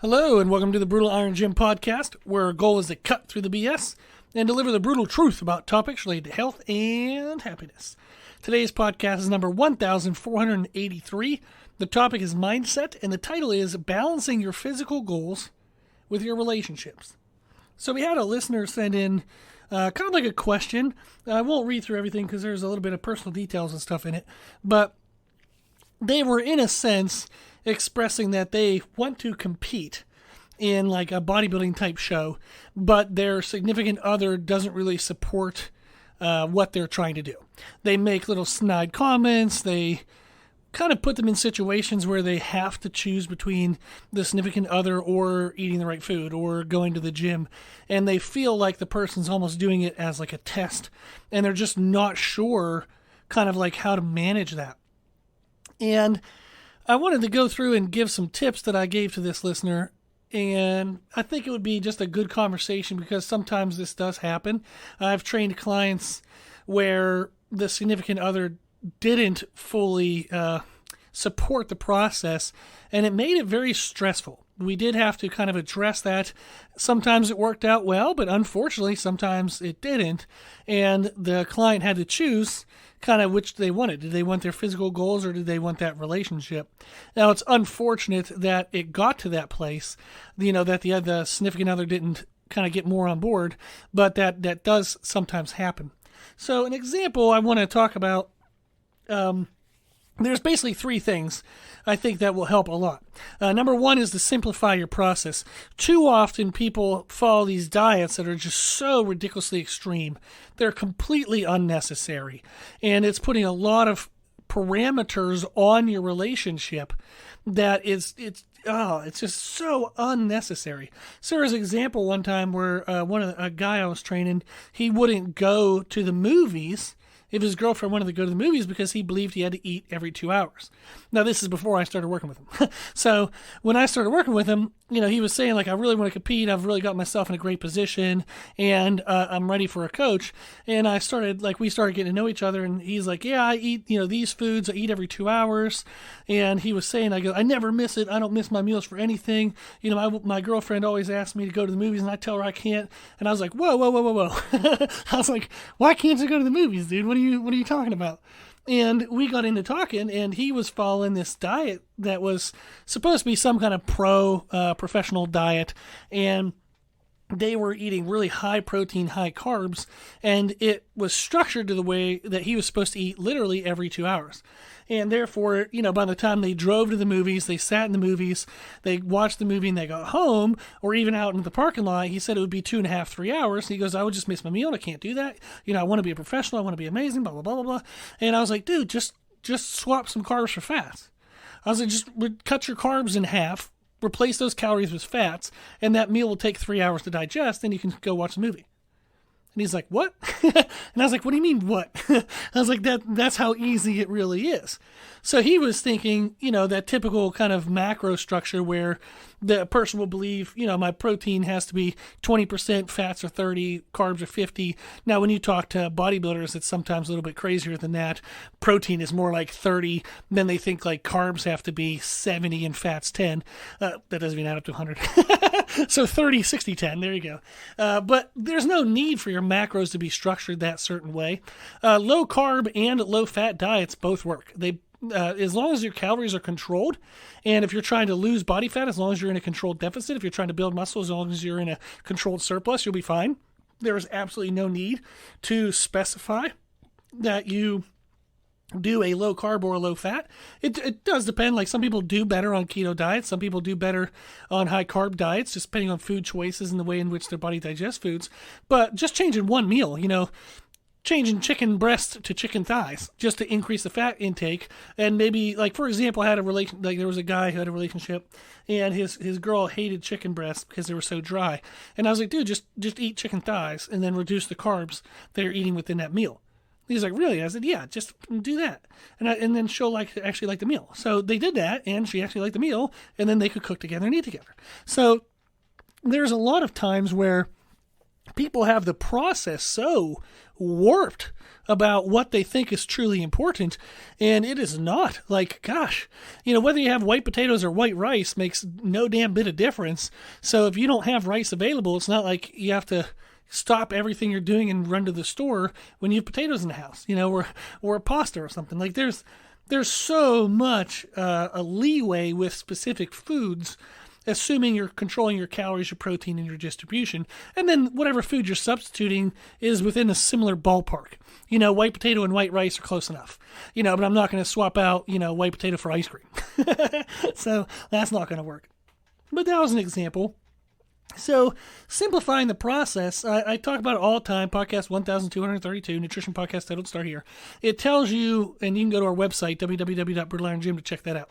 Hello, and welcome to the Brutal Iron Gym podcast, where our goal is to cut through the BS and deliver the brutal truth about topics related to health and happiness. Today's podcast is number 1483. The topic is mindset, and the title is Balancing Your Physical Goals with Your Relationships. So we had a listener send in kind of like a question. I won't read through everything because there's a little bit of personal details and stuff in it, but they were, in a sense, expressing that they want to compete in like a bodybuilding type show, but their significant other doesn't really support what they're trying to do. They make little snide comments. They kind of put them in situations where they have to choose between the significant other or eating the right food or going to the gym. And they feel like the person's almost doing it as like a test, and they're just not sure kind of like how to manage that. And I wanted to go through and give some tips that I gave to this listener, and I think it would be just a good conversation because sometimes this does happen. I've trained clients where the significant other didn't fully support the process, and it made it very stressful. We did have to kind of address that. Sometimes it worked out well, but unfortunately, sometimes it didn't, and the client had to choose kind of which they wanted. Did they want their physical goals or did they want that relationship? Now, it's unfortunate that it got to that place, that the significant other didn't kind of get more on board, but that does sometimes happen. So an example I want to talk about, there's basically three things I think that will help a lot. Number one is to simplify your process. Too often people follow these diets that are just so ridiculously extreme. They're completely unnecessary. And it's putting a lot of parameters on your relationship that it's just so unnecessary. So there was an example one time where a guy I was training, he wouldn't go to the movies if his girlfriend wanted to go to the movies because he believed he had to eat every 2 hours. Now, this is before I started working with him. So when I started working with him, he was saying, like, I really want to compete. I've really got myself in a great position, and I'm ready for a coach. And we started getting to know each other, and he's like, yeah, I eat, these foods. I eat every 2 hours. And he was saying, I never miss it. I don't miss my meals for anything. My girlfriend always asks me to go to the movies, and I tell her I can't. And I was like, whoa. I was like, why can't you go to the movies, dude? What are you talking about? And we got into talking, and he was following this diet that was supposed to be some kind of professional diet, and they were eating really high protein, high carbs, and it was structured to the way that he was supposed to eat literally every 2 hours. And therefore, by the time they drove to the movies, they sat in the movies, they watched the movie, and they got home, or even out in the parking lot, he said it would be 2.5, 3 hours. He goes, I would just miss my meal. I can't do that. I want to be a professional. I want to be amazing, blah, blah, blah, blah, blah. And I was like, dude, just swap some carbs for fats. I was like, just cut your carbs in half, replace those calories with fats, and that meal will take 3 hours to digest, and you can go watch the movie. And he's like, what? And I was like, what do you mean, what? I was like, that's how easy it really is. So he was thinking, that typical kind of macro structure where the person will believe, my protein has to be 20%, fats are 30, carbs are 50. Now, when you talk to bodybuilders, it's sometimes a little bit crazier than that. Protein is more like 30. Then they think like carbs have to be 70 and fats 10. That doesn't even add up to 100. So 30, 60, 10. There you go. But there's no need for your macros to be structured that certain way. Low carb and low fat diets both work. As long as your calories are controlled, and if you're trying to lose body fat, as long as you're in a controlled deficit, if you're trying to build muscle, as long as you're in a controlled surplus, you'll be fine. There is absolutely no need to specify that you do a low carb or a low fat. It does depend. Like some people do better on keto diets. Some people do better on high carb diets, just depending on food choices and the way in which their body digests foods. But just changing one meal, changing chicken breast to chicken thighs just to increase the fat intake. And maybe, like, for example, there was a guy who had a relationship, and his girl hated chicken breasts because they were so dry. And I was like, dude, just eat chicken thighs and then reduce the carbs they're eating within that meal. He's like, really? I said, yeah, just do that. And then she'll actually like the meal. So they did that, and she actually liked the meal, and then they could cook together and eat together. So there's a lot of times where people have the process so warped about what they think is truly important, and it is not. Like, gosh, whether you have white potatoes or white rice makes no damn bit of difference. So if you don't have rice available, it's not like you have to stop everything you're doing and run to the store when you have potatoes in the house, or a pasta or something. Like, there's so much a leeway with specific foods, assuming you're controlling your calories, your protein, and your distribution. And then whatever food you're substituting is within a similar ballpark. White potato and white rice are close enough. But I'm not going to swap out, white potato for ice cream. So that's not going to work. But that was an example. So simplifying the process, I talk about it all the time. Podcast 1232, Nutrition Podcast titled Start Here. It tells you, and you can go to our website, www.brutalirongym, to check that out.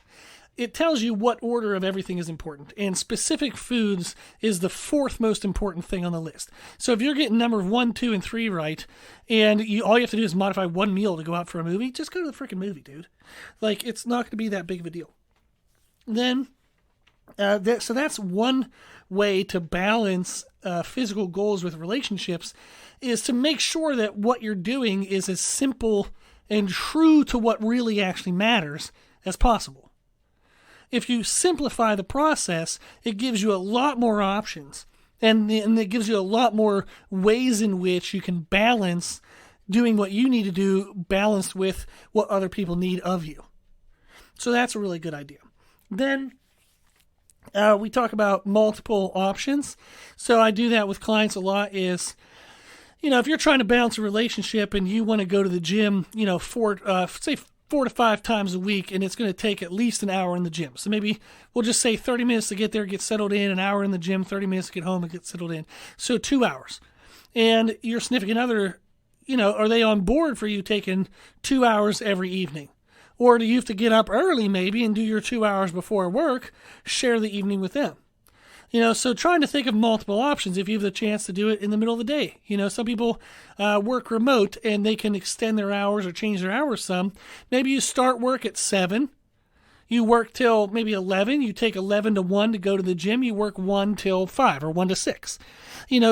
It tells you what order of everything is important, and specific foods is the fourth most important thing on the list. So if you're getting number 1, 2, and 3 right, and all you have to do is modify one meal to go out for a movie, just go to the freaking movie, dude. Like, it's not going to be that big of a deal. Then, so that's one way to balance physical goals with relationships, is to make sure that what you're doing is as simple and true to what really actually matters as possible. If you simplify the process, it gives you a lot more options, and it gives you a lot more ways in which you can balance doing what you need to do balanced with what other people need of you. So that's a really good idea. Then we talk about multiple options. So I do that with clients a lot is, if you're trying to balance a relationship and you want to go to the gym, say 4 to 5 times a week, and it's going to take at least an hour in the gym. So maybe we'll just say 30 minutes to get there, get settled in, an hour in the gym, 30 minutes to get home and get settled in. So 2 hours. And your significant other, are they on board for you taking 2 hours every evening? Or do you have to get up early maybe and do your 2 hours before work, share the evening with them? So trying to think of multiple options if you have the chance to do it in the middle of the day. Some people work remote and they can extend their hours or change their hours some. Maybe you start work at 7. You work till maybe 11. You take 11 to 1 to go to the gym. You work 1 till 5 or 1 to 6.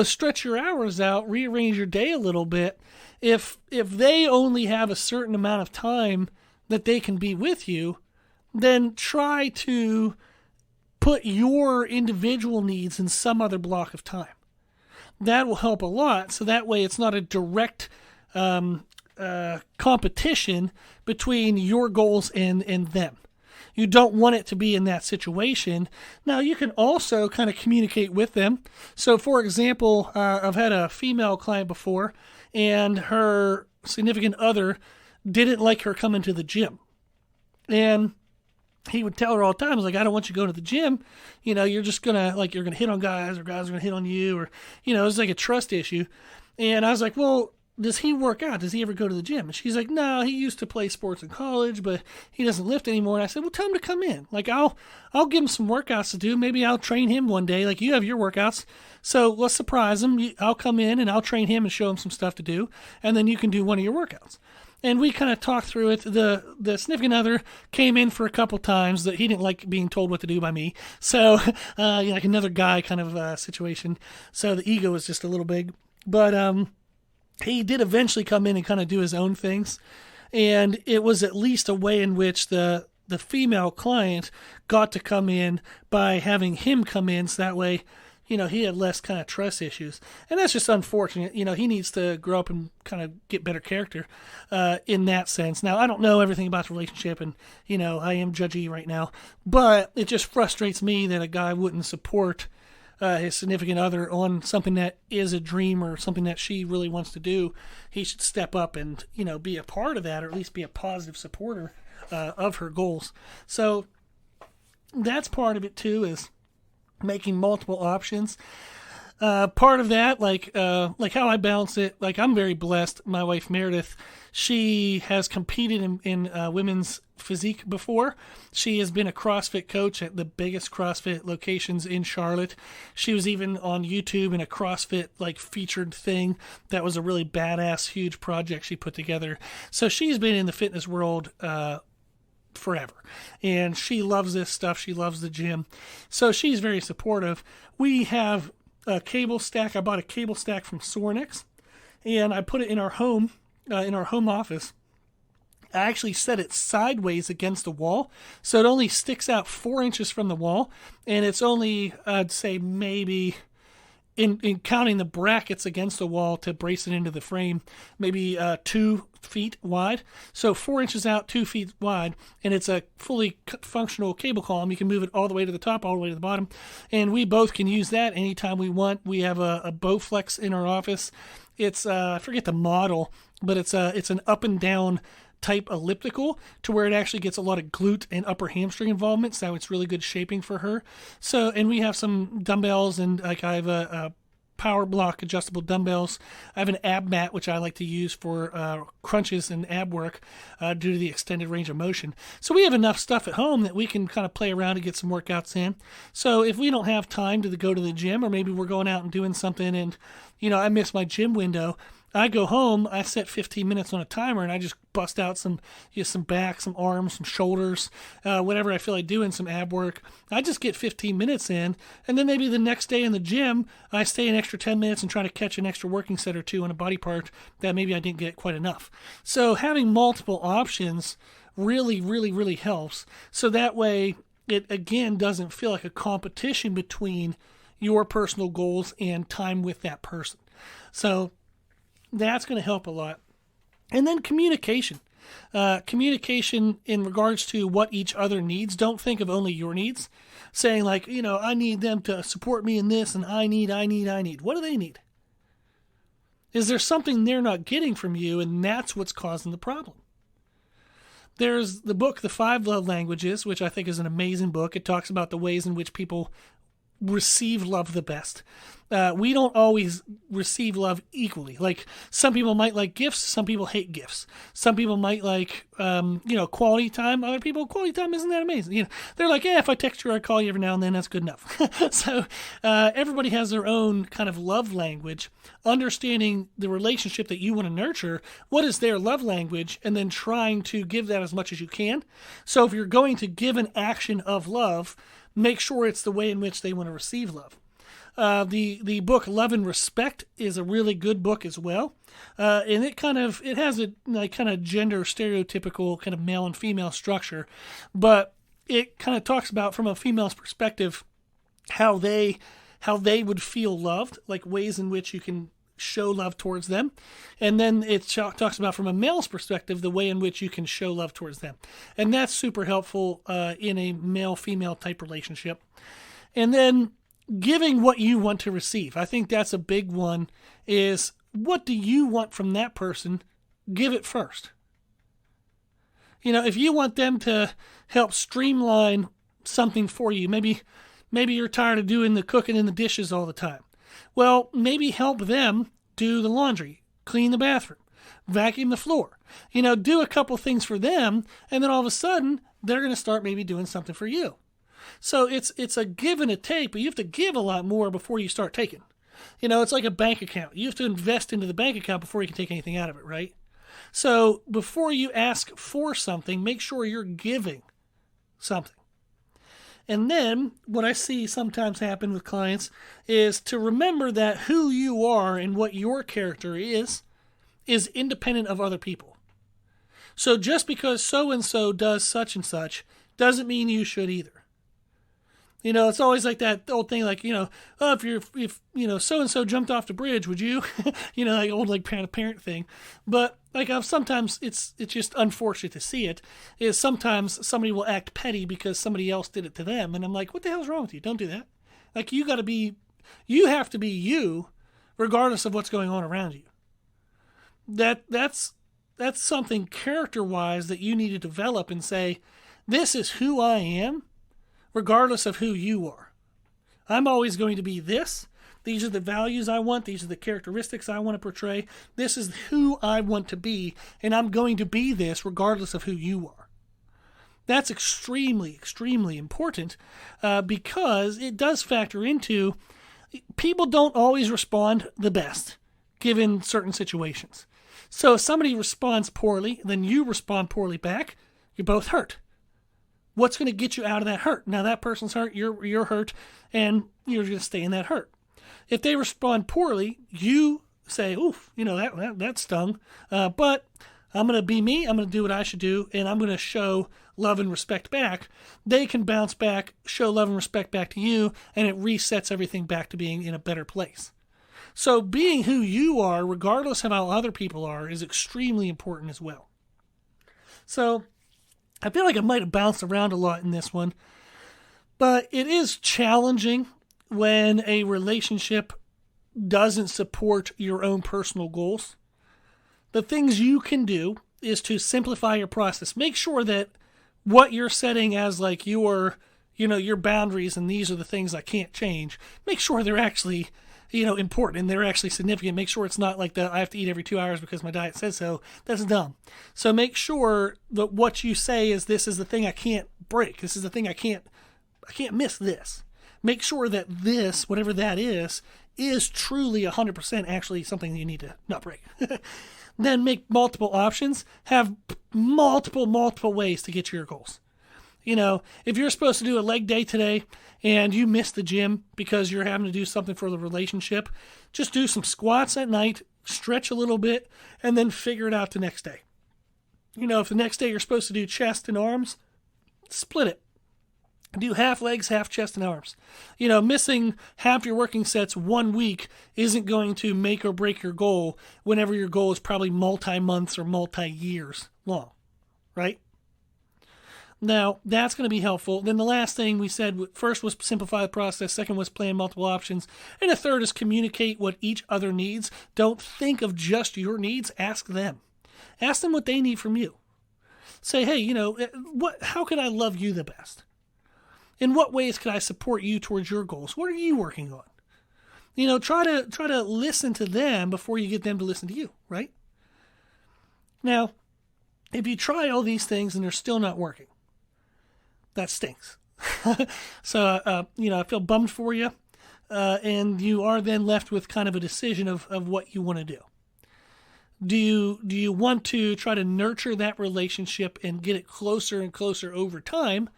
Stretch your hours out, rearrange your day a little bit. If they only have a certain amount of time that they can be with you, then try to put your individual needs in some other block of time. That will help a lot, so that way it's not a direct competition between your goals and them. You don't want it to be in that situation. Now, you can also kind of communicate with them. So, for example, I've had a female client before, and her significant other didn't like her coming to the gym. And he would tell her all the time, I don't want you going to the gym. You're just going to, you're going to hit on guys, or guys are going to hit on you, or, it's like a trust issue. And I was like, well, does he work out? Does he ever go to the gym? And she's like, no, he used to play sports in college, but he doesn't lift anymore. And I said, well, tell him to come in. I'll give him some workouts to do. Maybe I'll train him one day. You have your workouts. So let's surprise him. I'll come in and I'll train him and show him some stuff to do. And then you can do one of your workouts. And we kind of talked through it. The significant other came in for a couple times that he didn't like being told what to do by me. So, like another guy kind of situation. So the ego was just a little big. But he did eventually come in and kind of do his own things. And it was at least a way in which the female client got to come in by having him come in. So that way, he had less kind of trust issues. And that's just unfortunate. He needs to grow up and kind of get better character in that sense. Now, I don't know everything about the relationship, and, I am judgy right now. But it just frustrates me that a guy wouldn't support his significant other on something that is a dream or something that she really wants to do. He should step up and, be a part of that, or at least be a positive supporter of her goals. So that's part of it, too, is making multiple options. Part of that, like how I balance it, I'm very blessed. My wife Meredith, she has competed in women's physique before. She has been a CrossFit coach at the biggest CrossFit locations in Charlotte. She was even on YouTube in a CrossFit featured thing that was a really badass, huge project she put together. So she's been in the fitness world forever, and she loves this stuff. She loves the gym, so she's very supportive. We have a cable stack. I bought a cable stack from Sorenex, and I put it in our home office. I actually set it sideways against the wall, so it only sticks out 4 inches from the wall, and it's only, I'd say, maybe, in counting the brackets against the wall to brace it into the frame, maybe 2 feet wide. So 4 inches out, 2 feet wide, and it's a fully functional cable column. You can move it all the way to the top, all the way to the bottom, and we both can use that anytime we want. We have a Bowflex in our office. It's I forget the model, but it's an up and down type elliptical to where it actually gets a lot of glute and upper hamstring involvement, so it's really good shaping for her. So, and we have some dumbbells, and like I have a power block adjustable dumbbells. I have an ab mat, which I like to use for crunches and ab work due to the extended range of motion. So we have enough stuff at home that we can kind of play around and get some workouts in. So if we don't have time to go to the gym, or maybe we're going out and doing something and, I miss my gym window, I go home, I set 15 minutes on a timer, and I just bust out some back, some arms, some shoulders, whatever I feel like doing, some ab work. I just get 15 minutes in, and then maybe the next day in the gym, I stay an extra 10 minutes and try to catch an extra working set or two on a body part that maybe I didn't get quite enough. So having multiple options really, really, really helps. So that way, it again doesn't feel like a competition between your personal goals and time with that person. So that's going to help a lot. And then communication. Communication in regards to what each other needs. Don't think of only your needs. Saying like, I need them to support me in this, and I need. What do they need? Is there something they're not getting from you, and that's what's causing the problem? There's the book, The 5 Love Languages, which I think is an amazing book. It talks about the ways in which people receive love the best. We don't always receive love equally. Like, some people might like gifts, some people hate gifts. Some people might like, quality time. Other people, quality time isn't that amazing. They're like, if I text you or I call you every now and then, that's good enough. So everybody has their own kind of love language. Understanding the relationship that you want to nurture, what is their love language, and then trying to give that as much as you can. So if you're going to give an action of love, make sure it's the way in which they want to receive love. The book Love and Respect is a really good book as well, and it has a kind of gender stereotypical kind of male and female structure, but it kind of talks about from a female's perspective how they would feel loved, like ways in which you can show love towards them, and then it talks about from a male's perspective the way in which you can show love towards them, and that's super helpful in a male-female type relationship. And then giving what you want to receive. I think that's a big one, is what do you want from that person? Give it first. If you want them to help streamline something for you, maybe you're tired of doing the cooking and the dishes all the time. Well, maybe help them do the laundry, clean the bathroom, vacuum the floor. Do a couple things for them, and then all of a sudden, they're going to start maybe doing something for you. So it's a give and a take, but you have to give a lot more before you start taking. It's like a bank account. You have to invest into the bank account before you can take anything out of it, right? So before you ask for something, make sure you're giving something. And then what I see sometimes happen with clients is to remember that who you are and what your character is independent of other people. So just because so-and-so does such and such doesn't mean you should either. It's always like that old thing, like, if so-and-so jumped off the bridge, would you? Like old, like parent thing. But like sometimes it's just unfortunate to see it, is sometimes somebody will act petty because somebody else did it to them. And I'm like, what the hell's wrong with you? Don't do that. Like, you have to be you regardless of what's going on around you. That's something character-wise that you need to develop and say, this is who I am, regardless of who you are. I'm always going to be this. These are the values I want. These are the characteristics I want to portray. This is who I want to be, and I'm going to be this regardless of who you are. That's extremely, extremely important because it does factor into people don't always respond the best given certain situations. So if somebody responds poorly, then you respond poorly back, you're both hurt. What's going to get you out of that hurt? Now that person's hurt, you're hurt, and you're going to stay in that hurt. If they respond poorly, you say, oof, that stung. But I'm going to be me. I'm going to do what I should do, and I'm going to show love and respect back. They can bounce back, show love and respect back to you, and it resets everything back to being in a better place. So being who you are, regardless of how other people are, is extremely important as well. So I feel like I might have bounced around a lot in this one, but it is challenging when a relationship doesn't support your own personal goals. The things you can do is to simplify your process. Make sure that what you're setting as like your boundaries and these are the things I can't change. Make sure they're actually, important and they're actually significant. Make sure it's not like I have to eat every 2 hours because my diet says so. That's dumb. So make sure that what you say is this is the thing I can't break. This is the thing I can't miss this. Make sure that this, whatever that is truly 100% actually something you need to not break. Then make multiple options. Have multiple ways to get to your goals. If you're supposed to do a leg day today and you miss the gym because you're having to do something for the relationship, just do some squats at night, stretch a little bit, and then figure it out the next day. If the next day you're supposed to do chest and arms, split it. Do half legs, half chest and arms. Missing half your working sets 1 week isn't going to make or break your goal whenever your goal is probably multi-months or multi-years long, right? Now, that's going to be helpful. Then the last thing we said, first was simplify the process, second was plan multiple options, and the third is communicate what each other needs. Don't think of just your needs, ask them. Ask them what they need from you. Say, hey, how can I love you the best? In what ways can I support you towards your goals? What are you working on? Try to listen to them before you get them to listen to you, right? Now, if you try all these things and they're still not working, that stinks. So, I feel bummed for you. And you are then left with kind of a decision of what you want to do. Do you want to try to nurture that relationship and get it closer and closer over time,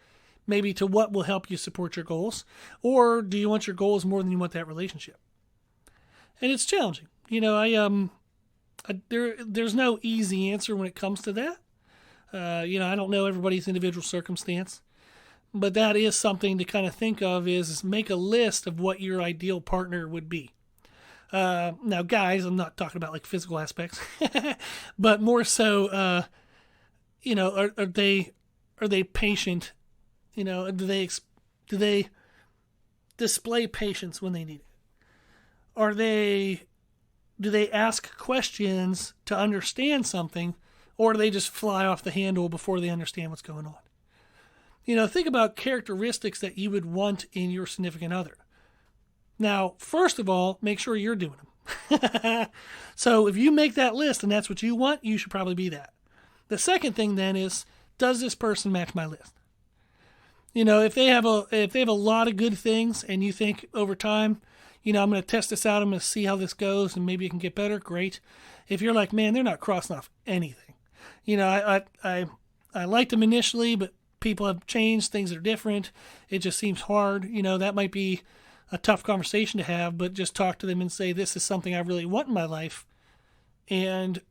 maybe to what will help you support your goals? Or do you want your goals more than you want that relationship? And it's challenging. There's no easy answer when it comes to that. I don't know everybody's individual circumstance, but that is something to kind of think of is make a list of what your ideal partner would be. Now, guys, I'm not talking about like physical aspects, but more so, are they patient? Do they display patience when they need it? Do they ask questions to understand something, or do they just fly off the handle before they understand what's going on? Think about characteristics that you would want in your significant other. Now, first of all, make sure you're doing them. So if you make that list and that's what you want, you should probably be that. The second thing then is, does this person match my list? If they have a lot of good things and you think over time, I'm going to test this out, I'm going to see how this goes and maybe it can get better, great. If you're like, man, they're not crossing off anything. I liked them initially, but people have changed, things are different. It just seems hard. That might be a tough conversation to have, but just talk to them and say, this is something I really want in my life. And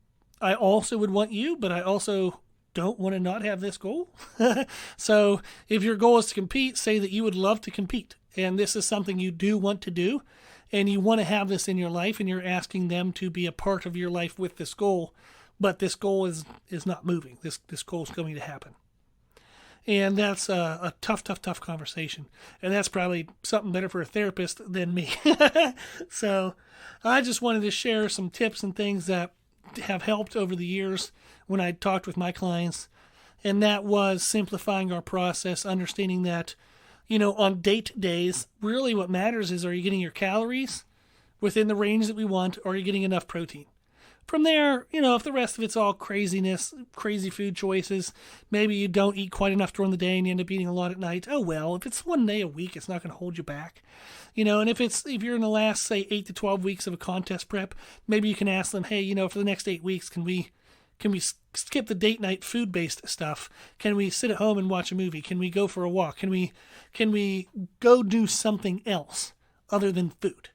I also would want you, but I also don't want to not have this goal. So if your goal is to compete, say that you would love to compete. And this is something you do want to do. And you want to have this in your life, and you're asking them to be a part of your life with this goal. But this goal is not moving. This goal is going to happen. And that's a tough conversation. And that's probably something better for a therapist than me. So I just wanted to share some tips and things that have helped over the years when I talked with my clients. And that was simplifying our process, understanding that, on date days, really what matters is, are you getting your calories within the range that we want, or are you getting enough protein? From there, if the rest of it's all craziness, crazy food choices, maybe you don't eat quite enough during the day and you end up eating a lot at night. Oh, well, if it's 1 day a week, it's not going to hold you back. And if you're in the last, say, 8 to 12 weeks of a contest prep, maybe you can ask them, hey, for the next 8 weeks, can we skip the date night food-based stuff? Can we sit at home and watch a movie? Can we go for a walk? Can we go do something else other than food?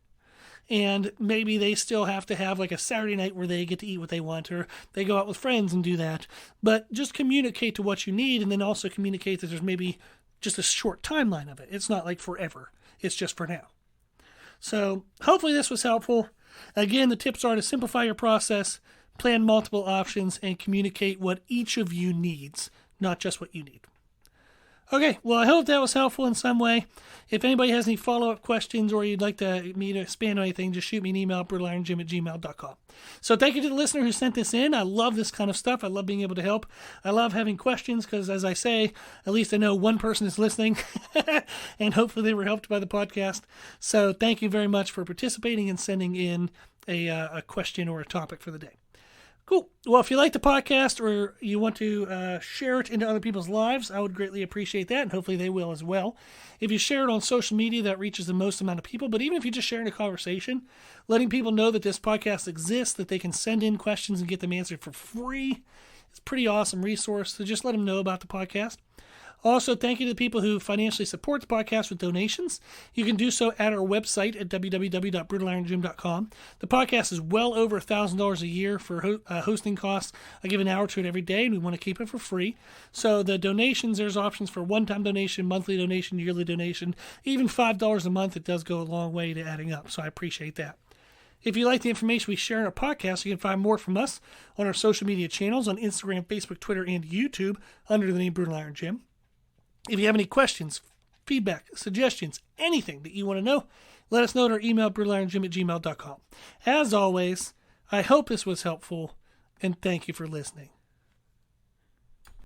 and maybe they still have to have like a Saturday night where they get to eat what they want, or they go out with friends and do that. But just communicate to what you need, and then also communicate that there's maybe just a short timeline of it. It's not like forever. It's just for now. So hopefully this was helpful. Again, the tips are to simplify your process, plan multiple options, and communicate what each of you needs, not just what you need. Okay, well, I hope that was helpful in some way. If anybody has any follow-up questions or you'd like me to expand on anything, just shoot me an email at brutalirongym@gmail.com. So thank you to the listener who sent this in. I love this kind of stuff. I love being able to help. I love having questions because, as I say, at least I know one person is listening, and hopefully they were helped by the podcast. So thank you very much for participating and sending in a question or a topic for the day. Cool. Well, if you like the podcast or you want to share it into other people's lives, I would greatly appreciate that, and hopefully they will as well. If you share it on social media, that reaches the most amount of people. But even if you just share in a conversation, letting people know that this podcast exists, that they can send in questions and get them answered for free, it's a pretty awesome resource. So just let them know about the podcast. Also, thank you to the people who financially support the podcast with donations. You can do so at our website at www.brutalirongym.com. The podcast is well over $1,000 a year for hosting costs. I give an hour to it every day, and we want to keep it for free. So the donations, there's options for one-time donation, monthly donation, yearly donation, even $5 a month. It does go a long way to adding up, so I appreciate that. If you like the information we share in our podcast, you can find more from us on our social media channels on Instagram, Facebook, Twitter, and YouTube under the name Brutal Iron Gym. If you have any questions, feedback, suggestions, anything that you want to know, let us know at our email, brutalirongym@gmail.com. As always, I hope this was helpful, and thank you for listening.